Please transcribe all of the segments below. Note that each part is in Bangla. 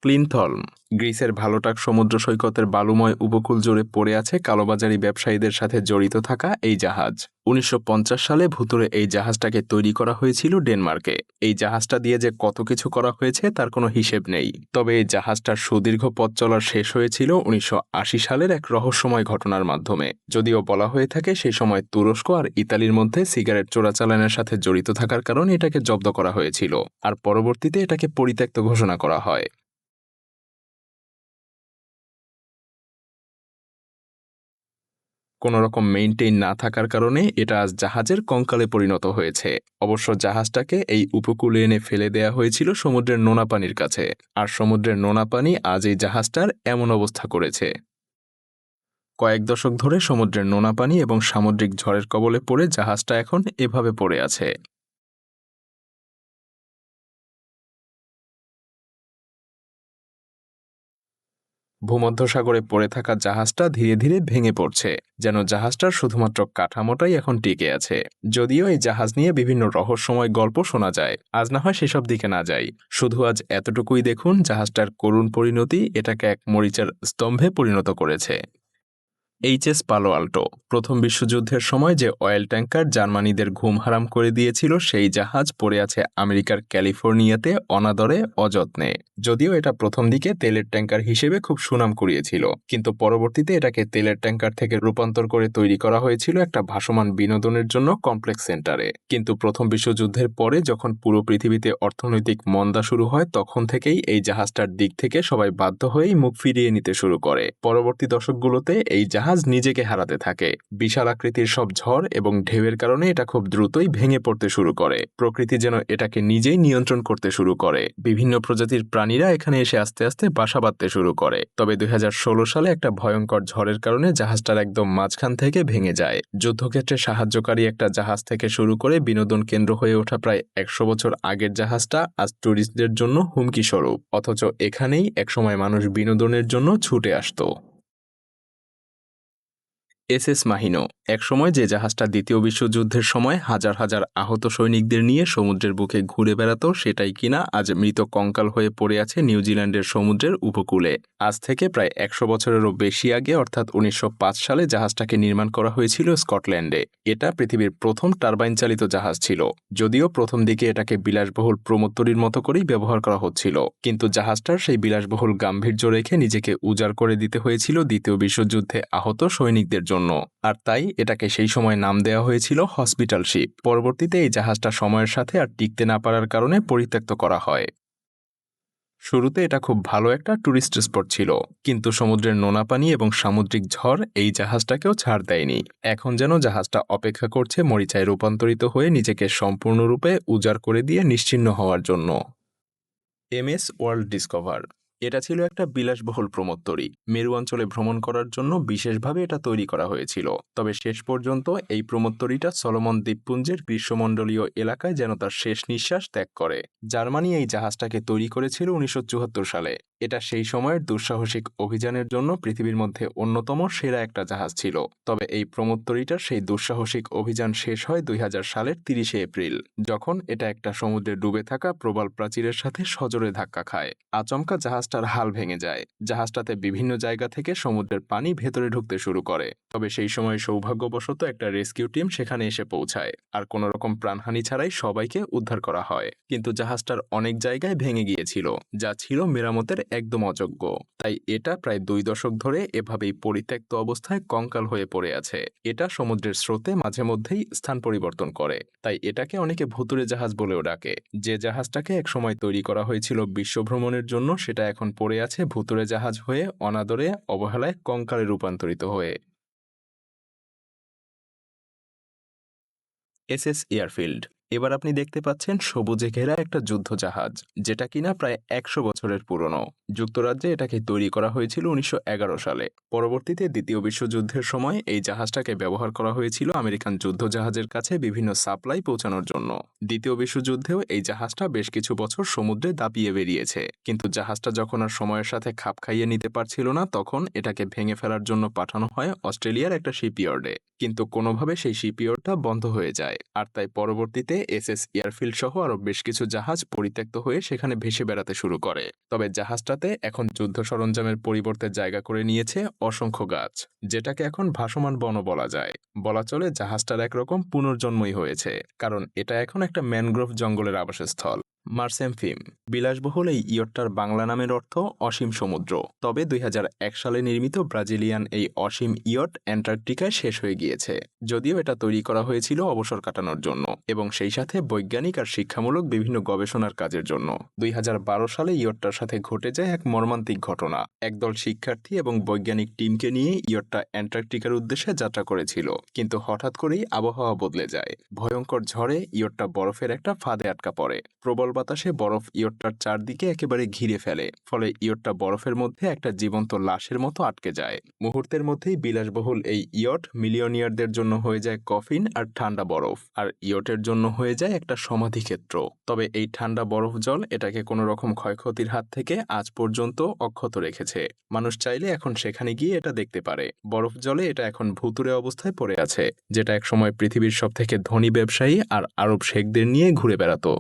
ক্লিনথলম গ্রিসের ভালোটাক সমুদ্র সৈকতের বালুময় উপকূল জুড়ে পড়ে আছে কালোবাজারি ব্যবসায়ীদের সাথে জড়িত থাকা এই জাহাজ। ১৯৫০ সালে ভুতুড়ে এই জাহাজটাকে তৈরি করা হয়েছিল ডেনমার্কে। এই জাহাজটা দিয়ে যে কত কিছু করা হয়েছে তার কোনো হিসেব নেই। তবে এই জাহাজটার সুদীর্ঘ পথ চলার শেষ হয়েছিল ১৯৮০ সালের এক রহস্যময় ঘটনার মাধ্যমে। যদিও বলা হয়ে থাকে সেই সময় তুরস্ক আর ইতালির মধ্যে সিগারেট চোরাচালানের সাথে জড়িত থাকার কারণে এটাকে জব্দ করা হয়েছিল, আর পরবর্তীতে এটাকে পরিত্যক্ত ঘোষণা করা হয়। কোনো রকম মেইনটেইন না থাকার কারণে এটা আজ জাহাজের কঙ্কালে পরিণত হয়েছে। অবশ্য জাহাজটাকে এই উপকূলে এনে ফেলে দেয়া হয়েছিল সমুদ্রের নোনা পানির কাছে, আর সমুদ্রের নোনা পানি আজ এই জাহাজটার এমন অবস্থা করেছে। কয়েক দশক ধরে সমুদ্রের নোনা পানি এবং সামুদ্রিক ঝড়ের কবলে পড়ে জাহাজটা এখন এভাবে পড়ে আছে। ভূমধ্যসাগরে পড়ে থাকা জাহাজটা ধীরে ধীরে ভেঙে পড়ছে, যেন জাহাজটার শুধুমাত্র কাঠামোটাই এখন টিকে আছে। যদিও এই জাহাজ নিয়ে বিভিন্ন রহস্যময় গল্প শোনা যায়, আজ না হয় সেসব দিকে না যাই। শুধু আজ এতটুকুই দেখুন, জাহাজটার করুণ পরিণতি এটাকে এক মরিচার স্তম্ভে পরিণত করেছে। এইচএস পালো আল্টো প্রথম বিশ্বযুদ্ধের সময় যে অয়েল ট্যাঙ্কার জার্মানিদের ঘুম হারাম করে দিয়েছিল, সেই জাহাজ পড়ে আছে আমেরিকার ক্যালিফোর্নিয়াতে অনাদরে অযত্নে। যদিও এটা প্রথম দিকে তেলের ট্যাঙ্কার হিসেবে খুব সুনাম কুড়িয়েছিল, কিন্তু পরবর্তীতে এটাকে তেলের ট্যাঙ্কার থেকে রূপান্তর করে তৈরি করা হয়েছিল একটা ভাসমান বিনোদনের জন্য কমপ্লেক্স সেন্টারে। কিন্তু প্রথম বিশ্বযুদ্ধের পরে যখন পুরো পৃথিবীতে অর্থনৈতিক মন্দা শুরু হয়, তখন থেকেই এই জাহাজটার দিক থেকে সবাই বাধ্য হয়েই মুখ ফিরিয়ে নিতে শুরু করে। পরবর্তী দশকগুলোতে এই জাহাজ নিজেকে হারাতে থাকে। বিশাল আকৃতির সব ঝড় এবং ঢেউয়ের কারণে এটা খুব দ্রুতই ভেঙে পড়তে শুরু করে। প্রকৃতি যেন এটাকে নিজেই নিয়ন্ত্রণ করতে শুরু করে। বিভিন্ন প্রজাতির প্রাণীরা এখানে এসে আস্তে আস্তে বাসা বাঁধতে শুরু করে। তবে ২০১৬ সালে একটা ভয়ঙ্কর ঝড়ের কারণে জাহাজটার একদম মাঝখান থেকে ভেঙে যায়। যুদ্ধক্ষেত্রে সাহায্যকারী একটা জাহাজ থেকে শুরু করে বিনোদন কেন্দ্র হয়ে ওঠা প্রায় ১০০ বছর আগের জাহাজটা আজ ট্যুরিস্টদের জন্য হুমকি স্বরূপ। অথচ এখানেই একসময় মানুষ বিনোদনের জন্য ছুটে আসতো। এসএস মাহিনো একসময় যে জাহাজটা দ্বিতীয় বিশ্বযুদ্ধের সময় হাজার হাজার আহত সৈনিকদের নিয়ে সমুদ্রের বুকে ঘুরে বেড়াতো, সেটাই কিনা আজ মৃত কঙ্কাল হয়ে পড়ে আছে নিউজিল্যান্ডের সমুদ্রের উপকূলে। আজ থেকে প্রায় ১০০ বছরেরও বেশি আগে অর্থাৎ ১৯০৫ সালে জাহাজটাকে নির্মাণ করা হয়েছিল স্কটল্যান্ডে। এটা পৃথিবীর প্রথম টারবাইন চালিত জাহাজ ছিল। যদিও প্রথম দিকে এটাকে বিলাসবহুল প্রমোত্তরীর মতো করেই ব্যবহার করা হচ্ছিল, কিন্তু জাহাজটার সেই বিলাসবহুল গাম্ভীর্য রেখে নিজেকে উজাড় করে দিতে হয়েছিল দ্বিতীয় বিশ্বযুদ্ধে আহত সৈনিকদের জন্য। আর তাই এটাকে সেই সময় নাম দেওয়া হয়েছিল হসপিটাল শিপ। পরবর্তীতে এই জাহাজটা সময়ের সাথে আর টিকতে না পারার কারণে পরিত্যক্ত করা হয়। শুরুতে এটা খুব ভালো একটা ট্যুরিস্ট স্পট ছিল, কিন্তু সমুদ্রের নোনা পানি এবং সামুদ্রিক ঝড় এই জাহাজটাকেও ছাড় দেয়নি। এখন যেন জাহাজটা অপেক্ষা করছে মরিচায় রূপান্তরিত হয়ে নিজেকে সম্পূর্ণরূপে উজাড় করে দিয়ে নিশ্চিহ্ন হওয়ার জন্য। এমএস ওয়ার্ল্ড ডিসকভার এটা ছিল একটা বিলাসবহুল প্রমোত্তরী। মেরু অঞ্চলে ভ্রমণ করার জন্য বিশেষভাবে এটা তৈরি করা হয়েছিল। তবে শেষ পর্যন্ত এই প্রমোত্তরীটা সলোমন দ্বীপপুঞ্জের গ্রীষ্মমণ্ডলীয় এলাকায় যেন তার শেষ নিঃশ্বাস ত্যাগ করে। জার্মানি এই জাহাজটাকে তৈরি করেছিল ১৯৭৪ সালে। এটা সেই সময়ের দুঃসাহসিক অভিযানের জন্য পৃথিবীর মধ্যে অন্যতম সেরা একটা জাহাজ ছিল। তবে এই প্রমোত্তরীটার সেই দুঃসাহসিক অভিযান শেষ হয় ২০০০ সালের ৩০শে এপ্রিল, যখন এটা একটা সমুদ্রে ডুবে থাকা প্রবাল প্রাচীরের সাথে সজোরে ধাক্কা খায়। আচমকা জাহাজটার হাল ভেঙে যায়। জাহাজটাতে বিভিন্ন জায়গা থেকে সমুদ্রের পানি ভেতরে ঢুকতে শুরু করে। তবে সেই সময় সৌভাগ্যবশত একটা রেস্কিউ টিম সেখানে এসে পৌঁছায়, আর কোনো রকম প্রাণহানি ছাড়াই সবাইকে উদ্ধার করা হয়। কিন্তু জাহাজটার অনেক জায়গায় ভেঙে গিয়েছিল, যা ছিল মেরামতের একদম অযোগ্য। তাই এটা প্রায় ২ দশক ধরে এভাবেই পরিত্যক্ত অবস্থায় কঙ্কাল হয়ে পড়ে আছে। এটা সমুদ্রের স্রোতে মাঝে মধ্যেই স্থান পরিবর্তন করে, তাই এটাকে অনেকে ভুতুড়ে জাহাজ বলেও ডাকে। যে জাহাজটাকে একসময় তৈরি করা হয়েছিল বিশ্বভ্রমণের জন্য, সেটা এখন পড়ে আছে ভুতুড়ে জাহাজ হয়ে, অনাদরে অবহেলায় কঙ্কালে রূপান্তরিত হয়ে। এসএস এয়ারফিল্ড এবার আপনি দেখতে পাচ্ছেন সবুজে ঘেরা একটা যুদ্ধ জাহাজ, যেটা কিনা প্রায় ১০০ বছরের পুরনো। যুক্তরাজ্যে এটাকে তৈরি করা হয়েছিল ১৯১১ সালে। পরবর্তীতে দ্বিতীয় বিশ্বযুদ্ধের সময় এই জাহাজটাকে ব্যবহার করা হয়েছিল আমেরিকান যুদ্ধ জাহাজের কাছে বিভিন্ন সাপ্লাই পৌঁছানোর জন্য। দ্বিতীয় বিশ্বযুদ্ধেও এই জাহাজটা বেশ কিছু বছর সমুদ্রে দাপিয়ে বেরিয়েছে, কিন্তু জাহাজটা যখন আর সময়ের সাথে খাপ খাইয়ে নিতে পারছিল না, তখন এটাকে ভেঙে ফেলার জন্য পাঠানো হয় অস্ট্রেলিয়ার একটা শিপইয়ার্ডে। কিন্তু কোনোভাবে সেই শিপইয়ার্ডটা বন্ধ হয়ে যায়, আর তাই পরবর্তীতে পরবর্তীতে এসএস এয়ারফিল্ড সহ আরও বেশ কিছু জাহাজ পরিত্যক্ত হয়ে সেখানে ভেসে বেড়াতে শুরু করে। তবে জাহাজটাতে এখন যুদ্ধ সরঞ্জামের পরিবর্তে জায়গা করে নিয়েছে অসংখ্য গাছ, যেটাকে এখন ভাসমান বনও বলা যায়। বলা চলে জাহাজটার একরকম পুনর্জন্মই হয়েছে, কারণ এটা এখন একটা ম্যানগ্রোভ জঙ্গলের আবাসস্থল। মার্সেমফিম বিলাসবহুল এই ইয়টটার বাংলা নামের অর্থ অসীম সমুদ্র। তবে ২০০১ সালে নির্মিত ব্রাজিলিয়ান এই অসীম ইয়ট অ্যান্টার্কটিকায় শেষ হয়ে গিয়েছে। যদিও এটা তৈরি করা হয়েছিল অবসর কাটানোর জন্য এবং সেই সাথে বৈজ্ঞানিক আর শিক্ষামূলক বিভিন্ন গবেষণার কাজের জন্য। ২০১২ সালে ইয়টটার সাথে ঘটে যায় এক মর্মান্তিক ঘটনা। একদল শিক্ষার্থী এবং বৈজ্ঞানিক টিমকে নিয়ে ইয়টটা অ্যান্টার্কটিকার উদ্দেশ্যে যাত্রা করেছিল, কিন্তু হঠাৎ করেই আবহাওয়া বদলে যায়। ভয়ঙ্কর ঝড়ে ইয়টটা বরফের একটা ফাঁদে আটকা পড়ে। প্রবল বাতাসে বরফ ইয়টটার চারদিকে একেবারে ঘিরে ফেলে, ফলে ইয়টটা বরফের মধ্যে একটা জীবন্ত লাশের মতো আটকে যায়। মুহূর্তের মধ্যেই বিলাসবহুল এই ইয়ট মিলিয়নিয়ারদের জন্য হয়ে যায় কফিন আর ঠান্ডা বরফ, আর ইয়টের জন্য হয়ে যায় একটা সমাধিক্ষেত্র। তবে এই ঠান্ডা বরফ জল এটাকে কোনো রকম ক্ষয়ক্ষতির হাত থেকে আজ পর্যন্ত অক্ষত রেখেছে। মানুষ চাইলে এখন সেখানে গিয়ে এটা দেখতে পারে। বরফ জলে এটা এখন ভুতুড়ে অবস্থায় পড়ে আছে, যেটা একসময় পৃথিবীর সবথেকে ধনী ব্যবসায়ী আর আরব শেখদের নিয়ে ঘুরে বেড়াতো।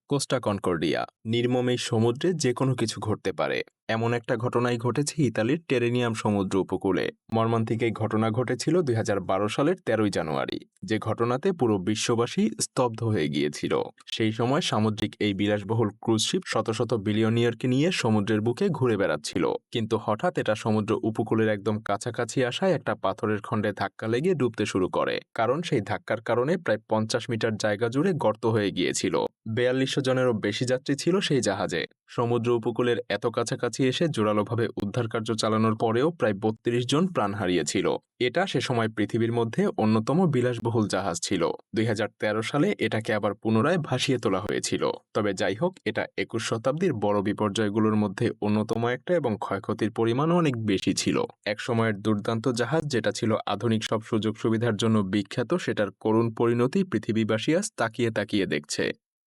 Costa Concordia. নির্মম এই সমুদ্রে যে কোনো কিছু ঘটতে পারে, এমন একটা ঘটনাই ঘটেছে ইতালির টেরেনিয়াম সমুদ্র উপকূলে। মর্মান্তিক এই ঘটনা ঘটেছিল ২০১২ সালের ১৩ই জানুয়ারি, যে ঘটনাতে পুরো বিশ্ববাসী স্তব্ধ হয়ে গিয়েছিল। সেই সময় সামুদ্রিক এই বিলাসবহুল ক্রুজশিপ শত শত বিলিয়নিয়ারকে নিয়ে সমুদ্রের বুকে ঘুরে বেড়াচ্ছিল, কিন্তু হঠাৎ এটা সমুদ্র উপকূলের একদম কাছাকাছি আসায় একটা পাথরের খণ্ডে ধাক্কা লেগে ডুবতে শুরু করে। কারণ সেই ধাক্কার কারণে প্রায় ৫০ মিটার জায়গা জুড়ে গর্ত হয়ে গিয়েছিল। ৪২০০ জনেরও বেশি যাত্রী ছিল সেই জাহাজে। সমুদ্র উপকূলের এত কাছাকাছি এসে জোরালোভাবে উদ্ধারকার্য চালানোর পরেও প্রায় ৩২ জন প্রাণ হারিয়েছিল। এটা সে সময় পৃথিবীর মধ্যে অন্যতম বিলাসবহুল জাহাজ ছিল। ২০১৩ সালে এটাকে আবার পুনরায় ভাসিয়ে তোলা হয়েছিল। তবে যাই হোক, এটা ২১ শতাব্দীর বড় বিপর্যয়গুলোর মধ্যে অন্যতম একটা এবং ক্ষয়ক্ষতির পরিমাণও অনেক বেশি ছিল। এক সময়ের দুর্দান্ত জাহাজ, যেটা ছিল আধুনিক সব সুযোগ সুবিধার জন্য বিখ্যাত, সেটার করুণ পরিণতি পৃথিবীবাসী আজ তাকিয়ে তাকিয়ে দেখছে।